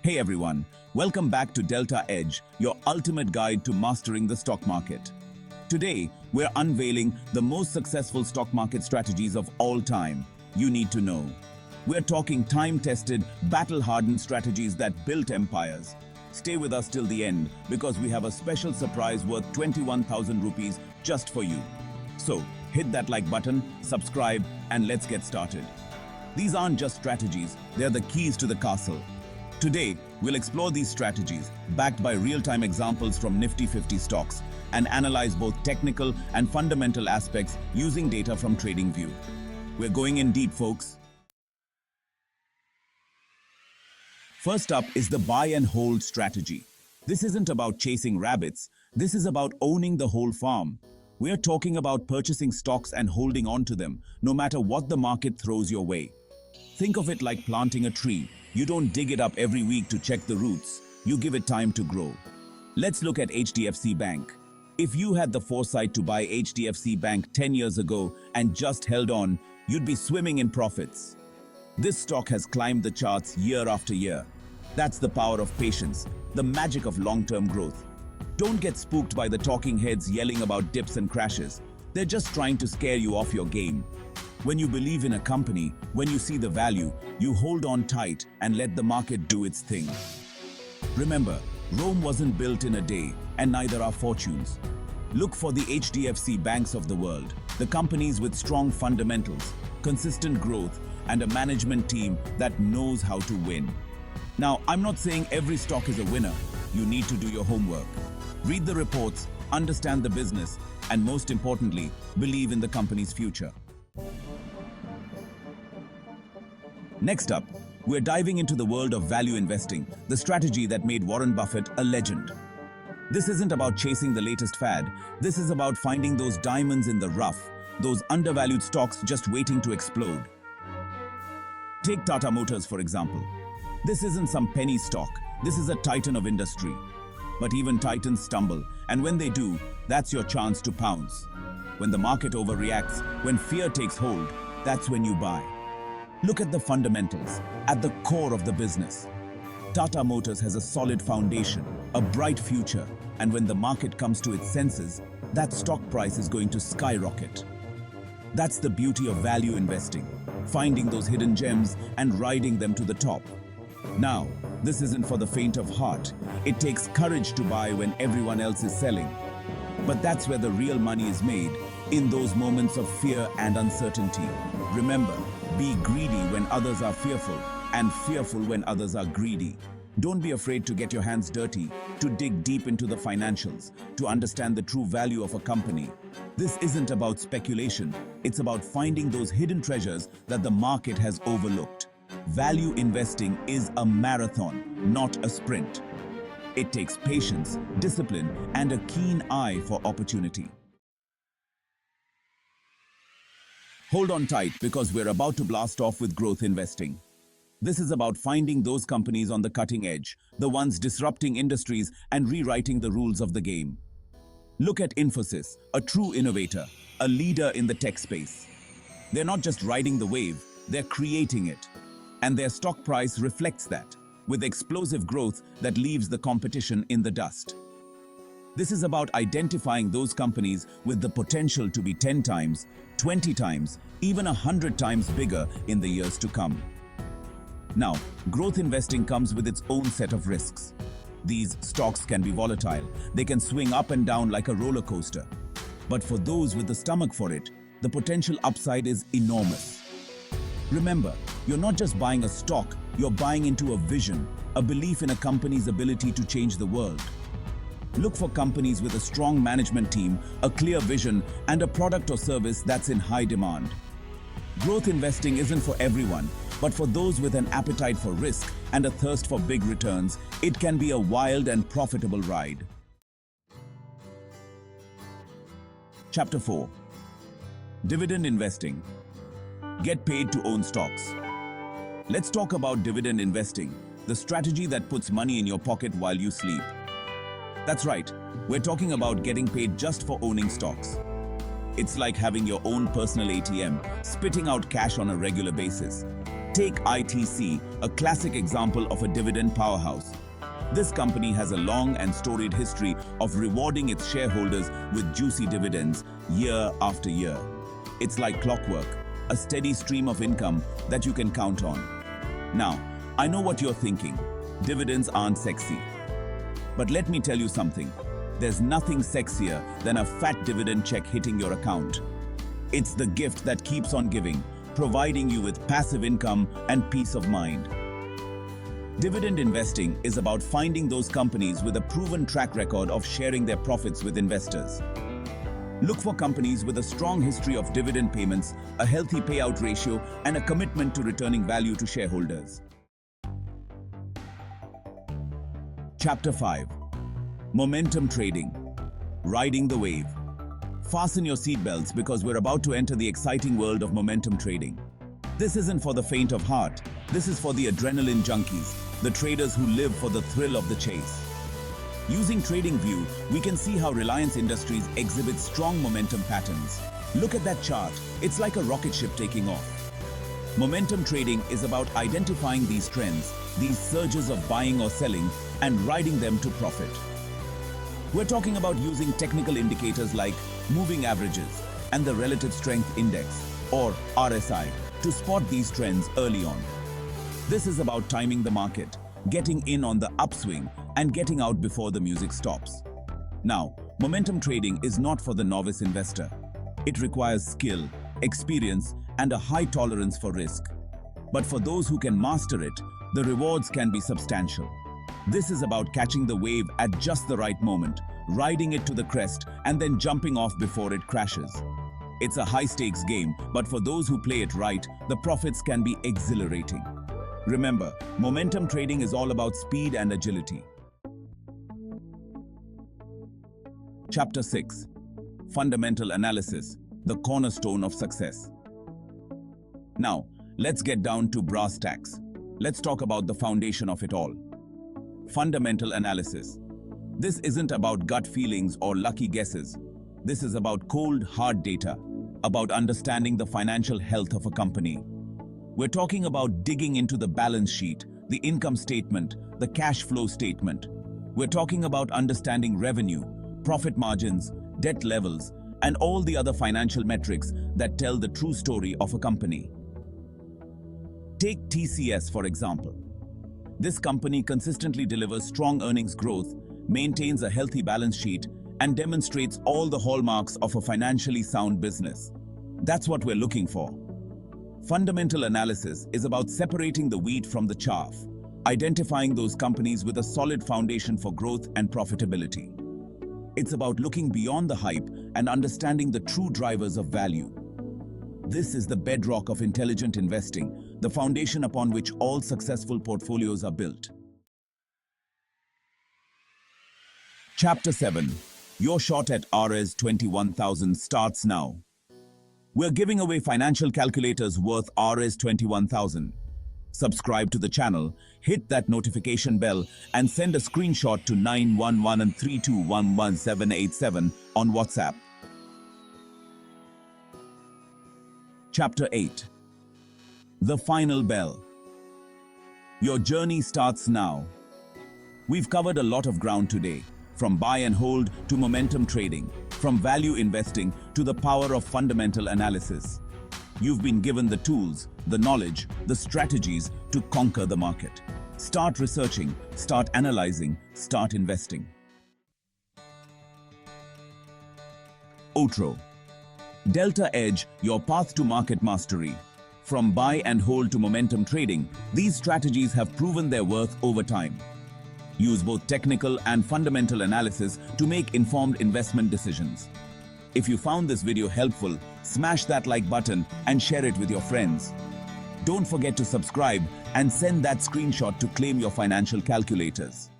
Hey everyone, welcome back to Delta Edge, your ultimate guide to mastering the stock market. Today, we're unveiling the most successful stock market strategies of all time you need to know. We're talking time-tested, battle-hardened strategies that built empires. Stay with us till the end because we have a special surprise worth 21,000 rupees just for you. So, hit that like button, subscribe, and let's get started. These aren't just strategies, they're the keys to the castle. Today, we'll explore these strategies, backed by real-time examples from Nifty 50 stocks, and analyze both technical and fundamental aspects using data from TradingView. We're going in deep, folks. First up is the buy and hold strategy. This isn't about chasing rabbits, this is about owning the whole farm. We're talking about purchasing stocks and holding on to them, no matter what the market throws your way. Think of it like planting a tree. You don't dig it up every week to check the roots. You give it time to grow. Let's look at HDFC Bank. If you had the foresight to buy HDFC Bank 10 years ago and just held on, you'd be swimming in profits. This stock has climbed the charts year after year. That's the power of patience, the magic of long-term growth. Don't get spooked by the talking heads yelling about dips and crashes. They're just trying to scare you off your game. When you believe in a company, when you see the value, you hold on tight and let the market do its thing. Remember, Rome wasn't built in a day, and neither are fortunes. Look for the HDFC banks of the world, the companies with strong fundamentals, consistent growth, and a management team that knows how to win. Now, I'm not saying every stock is a winner. You need to do your homework. Read the reports, understand the business, and most importantly, believe in the company's future. Next up, we're diving into the world of value investing, the strategy that made Warren Buffett a legend. This isn't about chasing the latest fad, this is about finding those diamonds in the rough, those undervalued stocks just waiting to explode. Take Tata Motors, for example. This isn't some penny stock, this is a titan of industry. But even titans stumble, and when they do, that's your chance to pounce. When the market overreacts, when fear takes hold, that's when you buy. Look at the fundamentals, at the core of the business. Tata Motors has a solid foundation, a bright future, and when the market comes to its senses, that stock price is going to skyrocket. That's the beauty of value investing, finding those hidden gems and riding them to the top. Now, this isn't for the faint of heart. It takes courage to buy when everyone else is selling. But that's where the real money is made, in those moments of fear and uncertainty. Remember, be greedy when others are fearful, and fearful when others are greedy. Don't be afraid to get your hands dirty, to dig deep into the financials, to understand the true value of a company. This isn't about speculation, it's about finding those hidden treasures that the market has overlooked. Value investing is a marathon, not a sprint. It takes patience, discipline, and a keen eye for opportunity. Hold on tight because we're about to blast off with growth investing. This is about finding those companies on the cutting edge, the ones disrupting industries and rewriting the rules of the game. Look at Infosys, a true innovator, a leader in the tech space. They're not just riding the wave, they're creating it. And their stock price reflects that, with explosive growth that leaves the competition in the dust. This is about identifying those companies with the potential to be 10 times, 20 times, even 100 times bigger in the years to come. Now, growth investing comes with its own set of risks. These stocks can be volatile. They can swing up and down like a roller coaster. But for those with the stomach for it, the potential upside is enormous. Remember, you're not just buying a stock, you're buying into a vision, a belief in a company's ability to change the world. Look for companies with a strong management team, a clear vision, and a product or service that's in high demand. Growth investing isn't for everyone, but for those with an appetite for risk and a thirst for big returns, it can be a wild and profitable ride. Chapter 4. Dividend investing. Get paid to own stocks. Let's talk about dividend investing, the strategy that puts money in your pocket while you sleep. That's right, we're talking about getting paid just for owning stocks. It's like having your own personal ATM, spitting out cash on a regular basis. Take ITC, a classic example of a dividend powerhouse. This company has a long and storied history of rewarding its shareholders with juicy dividends year after year. It's like clockwork, a steady stream of income that you can count on. Now, I know what you're thinking. Dividends aren't sexy. But let me tell you something. There's nothing sexier than a fat dividend check hitting your account. It's the gift that keeps on giving, providing you with passive income and peace of mind. Dividend investing is about finding those companies with a proven track record of sharing their profits with investors. Look for companies with a strong history of dividend payments, a healthy payout ratio, and a commitment to returning value to shareholders. Chapter 5. Momentum Trading. Riding the Wave. Fasten your seatbelts because we're about to enter the exciting world of momentum trading. This isn't for the faint of heart. This is for the adrenaline junkies, the traders who live for the thrill of the chase. Using TradingView, we can see how Reliance Industries exhibits strong momentum patterns. Look at that chart. It's like a rocket ship taking off. Momentum trading is about identifying these trends, these surges of buying or selling, and riding them to profit. We're talking about using technical indicators like moving averages and the relative strength index, or RSI, to spot these trends early on. This is about timing the market, getting in on the upswing, and getting out before the music stops. Now, momentum trading is not for the novice investor. It requires skill, experience, and a high tolerance for risk. But for those who can master it, the rewards can be substantial. This is about catching the wave at just the right moment, riding it to the crest, and then jumping off before it crashes. It's a high-stakes game, but for those who play it right, the profits can be exhilarating. Remember, momentum trading is all about speed and agility. Chapter 6. Fundamental Analysis, the cornerstone of success. Now, let's get down to brass tacks. Let's talk about the foundation of it all. Fundamental analysis. This isn't about gut feelings or lucky guesses. This is about cold, hard data, about understanding the financial health of a company. We're talking about digging into the balance sheet, the income statement, the cash flow statement. We're talking about understanding revenue, profit margins, debt levels, and all the other financial metrics that tell the true story of a company. Take TCS, for example. This company consistently delivers strong earnings growth, maintains a healthy balance sheet, and demonstrates all the hallmarks of a financially sound business. That's what we're looking for. Fundamental analysis is about separating the wheat from the chaff, identifying those companies with a solid foundation for growth and profitability. It's about looking beyond the hype and understanding the true drivers of value. This is the bedrock of intelligent investing, the foundation upon which all successful portfolios are built. Chapter 7. Your shot at Rs 21,000 starts now. We're giving away financial calculators worth Rs 21,000. Subscribe to the channel, hit that notification bell, and send a screenshot to 91132111787 on WhatsApp. Chapter 8. The Final Bell. Your journey starts now. We've covered a lot of ground today, from buy and hold to momentum trading, from value investing to the power of fundamental analysis. You've been given the tools, the knowledge, the strategies to conquer the market. Start researching, start analyzing, start investing. Outro. Delta Edge, your path to market mastery. From buy and hold to momentum trading, these strategies have proven their worth over time. Use both technical and fundamental analysis to make informed investment decisions. If you found this video helpful, smash that like button and share it with your friends. Don't forget to subscribe and send that screenshot to claim your financial calculators.